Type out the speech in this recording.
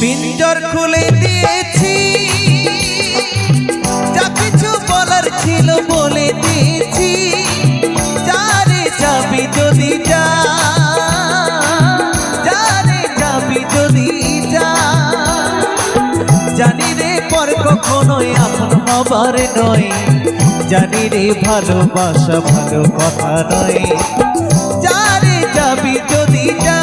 পিঞ্জর খুলে দিয়েছি, যা কিছু বলার ছিল বলে দিয়েছি। যারে যাবি যদি যা, যারে যাবি যদি যা। জানি রে পর কখনোই আপন হবার নয়, জানি রে ভালোবাসা ভালো কথা নয়। যারে যাবি যদি যা।